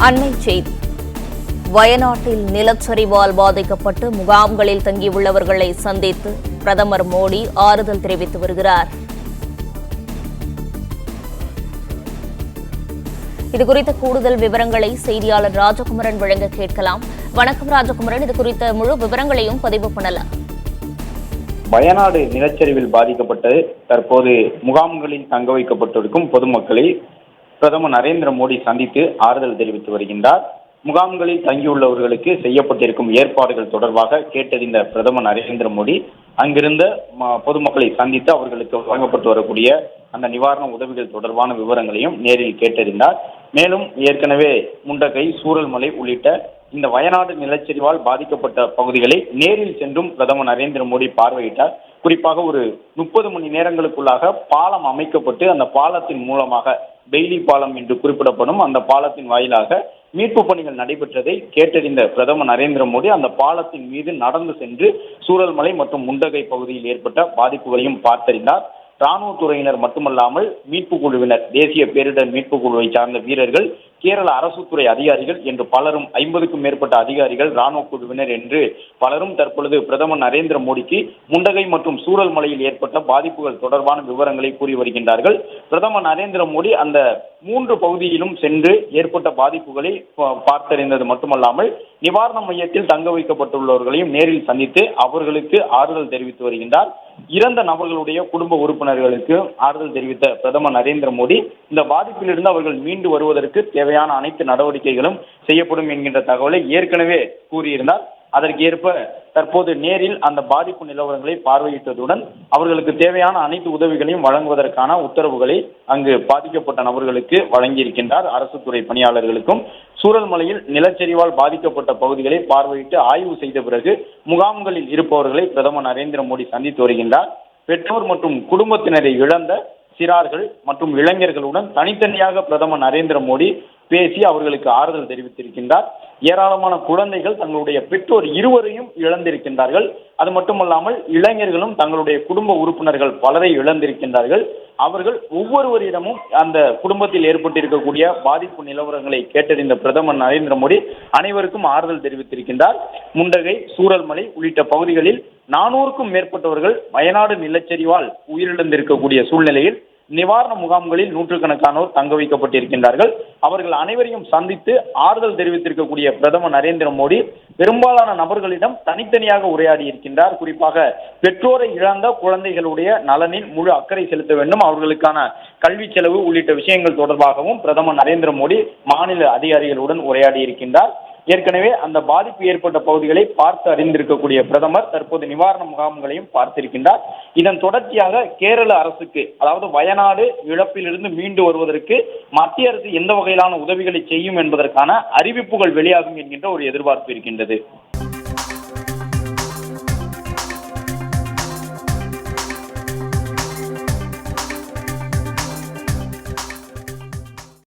அண்மை செய்தி. வயநாட்டில் நிலச்சரிவால் பாதிக்கப்பட்டு முகாம்களில் தங்கியுள்ளவர்களை சந்தித்து பிரதமர் மோடி ஆறுதல் தெரிவித்து வருகிறார். இதுகுறித்த கூடுதல் விவரங்களை செய்தியாளர் ராஜகுமரன் வழங்க கேட்கலாம். வணக்கம் ராஜகுமரன், இது குறித்த முழு விவரங்களையும் பதிவு பண்ணலாம். வயநாடு நிலச்சரிவில் பாதிக்கப்பட்டு தற்போது முகாம்களில் தங்க வைக்கப்பட்டிருக்கும் பொதுமக்களை பிரதமர் நரேந்திர மோடி சந்தித்து ஆறுதல் தெரிவித்து வருகின்றார். முகாம்களில் தங்கியுள்ளவர்களுக்கு செய்யப்பட்டிருக்கும் ஏற்பாடுகள் தொடர்பாக கேட்டறிந்த பிரதமர் நரேந்திர மோடி அங்கிருந்த பொதுமக்களை சந்தித்து அவர்களுக்கு வழங்கப்பட்டு வரக்கூடிய அந்த நிவாரண உதவிகள் தொடர்பான விவரங்களையும் நேரில் கேட்டறிந்தார். மேலும் ஏற்கனவே முண்டகை, சூரல்மலை உள்ளிட்ட இந்த வயநாடு நிலச்சரிவால் பாதிக்கப்பட்ட பகுதிகளை நேரில் சென்றும் பிரதமர் நரேந்திர மோடி பார்வையிட்டார். குறிப்பாக ஒரு 30 மணி நேரங்களுக்குள்ளாக பாலம் அமைக்கப்பட்டு அந்த பாலத்தின் மூலமாக பெய்லி பாலம் என்று குறிப்பிடப்படும் அந்த பாலத்தின் வாயிலாக மீட்பு பணிகள் நடைபெற்றதை கேட்டறிந்த பிரதமர் நரேந்திர மோடி அந்த பாலத்தின் மீது நடந்து சென்று சூரல்மலை மற்றும் முண்டகை பகுதியில் ஏற்பட்ட பாதிப்புகளையும் பார்த்தறிந்தார். ராணுவத்துறையினர் மட்டுமல்லாமல் மீட்பு குழுவினர், தேசிய பேரிடர் மீட்பு குழுவை சார்ந்த வீரர்கள், கேரள அரசுத்துறை அதிகாரிகள் என்று பலரும் 50க்கும் மேற்பட்ட அதிகாரிகள், ராணுவ குழுவினர் என்று பலரும் தற்பொழுது பிரதமர் நரேந்திர மோடிக்கு முண்டகை மற்றும் சூரல்மலையில் ஏற்பட்ட பாதிப்புகள் தொடர்பான விவரங்களை கூறி வருகின்றார்கள். பிரதமர் நரேந்திர மோடி அந்த 3 பகுதியிலும் சென்று ஏற்பட்ட பாதிப்புகளை பார்த்தறிந்தது மட்டுமல்லாமல் நிவாரண மையத்தில் தங்க வைக்கப்பட்டுள்ளவர்களையும் நேரில் சந்தித்து அவர்களுக்கு ஆறுதல் தெரிவித்து வருகின்றார். இறந்த நபர்களுடைய குடும்ப உறுப்பினர்களுக்கு ஆறுதல் தெரிவித்த பிரதமர் நரேந்திர மோடி இந்த பாதிப்பிலிருந்து அவர்கள் மீண்டு வருவதற்கு தேவையான அனைத்து நடவடிக்கைகளும் செய்யப்படும் என்கின்ற தகவலை ஏற்கனவே கூறியிருந்தார். அதற்கு ஏற்ப தற்போது நேரில் அந்த பாதிப்பு நிலவரங்களை பார்வையிட்டதுடன் அவர்களுக்கு தேவையான அனைத்து உதவிகளையும் வழங்குவதற்கான உத்தரவுகளை அங்கு பாதிக்கப்பட்ட நபர்களுக்கு வழங்கியிருக்கின்றார். அரசு துறை பணியாளர்களுக்கும் சூரல்மலையில் நிலச்சரிவால் பாதிக்கப்பட்ட பகுதிகளை பார்வையிட்டு ஆய்வு செய்த பிறகு முகாம்களில் இருப்பவர்களை பிரதமர் நரேந்திர மோடி சந்தித்து வருகின்றார். பெற்றோர் மற்றும் குடும்பத்தினரை இழந்த சிறார்கள் மற்றும் இளைஞர்களுடன் தனித்தனியாக பிரதமர் நரேந்திர மோடி பேசி அவர்களுக்கு ஆறுதல் தெரிவித்திருக்கின்றார். ஏராளமான குழந்தைகள் தங்களுடைய பெற்றோர் இருவரையும் இழந்திருக்கின்றார்கள். அது மட்டுமல்லாமல் இளைஞர்களும் தங்களுடைய குடும்ப உறுப்பினர்கள் பலரை இழந்திருக்கின்றார்கள். அவர்கள் ஒவ்வொருவரிடமும் அந்த குடும்பத்தில் ஏற்பட்டிருக்கக்கூடிய பாதிப்பு நிலவரங்களை கேட்டறிந்த பிரதமர் நரேந்திர மோடி அனைவருக்கும் ஆறுதல் தெரிவித்திருக்கின்றார். முண்டகை, சூரல்மலை உள்ளிட்ட பகுதிகளில் 400க்கும் மேற்பட்டவர்கள் வயநாடு நிலச்சரிவால் உயிரிழந்திருக்கக்கூடிய சூழ்நிலையில் நிவாரண முகாம்களில் நூற்றுக்கணக்கானோர் தங்க வைக்கப்பட்டிருக்கின்றார்கள். அவர்கள் அனைவரையும் சந்தித்து ஆறுதல் தெரிவித்திருக்கக்கூடிய பிரதமர் நரேந்திர மோடி பெரும்பாலான நபர்களிடம் தனித்தனியாக உரையாடி இருக்கின்றார். குறிப்பாக பெற்றோரை இழந்த குழந்தைகளுடைய நலனில் முழு அக்கறை செலுத்த வேண்டும், அவர்களுக்கான கல்வி செலவு உள்ளிட்ட விஷயங்கள் தொடர்பாகவும் பிரதமர் நரேந்திர மோடி மாநில அதிகாரிகளுடன் உரையாடி இருக்கின்றார். ஏற்கனவே அந்த பாதிப்பு ஏற்பட்ட பகுதிகளை பார்த்து அறிந்திருக்கக்கூடிய பிரதமர் தற்போது நிவாரண முகாம்களையும் பார்த்திருக்கின்றார். இதன் தொடர்ச்சியாக கேரள அரசுக்கு, அதாவது வயநாடு இழப்பிலிருந்து மீண்டு வருவதற்கு மத்திய அரசு எந்த வகையிலான உதவிகளை செய்யும் என்பதற்கான அறிவிப்புகள் வெளியாகும் என்கின்ற ஒரு எதிர்பார்ப்பு இருக்கின்றது.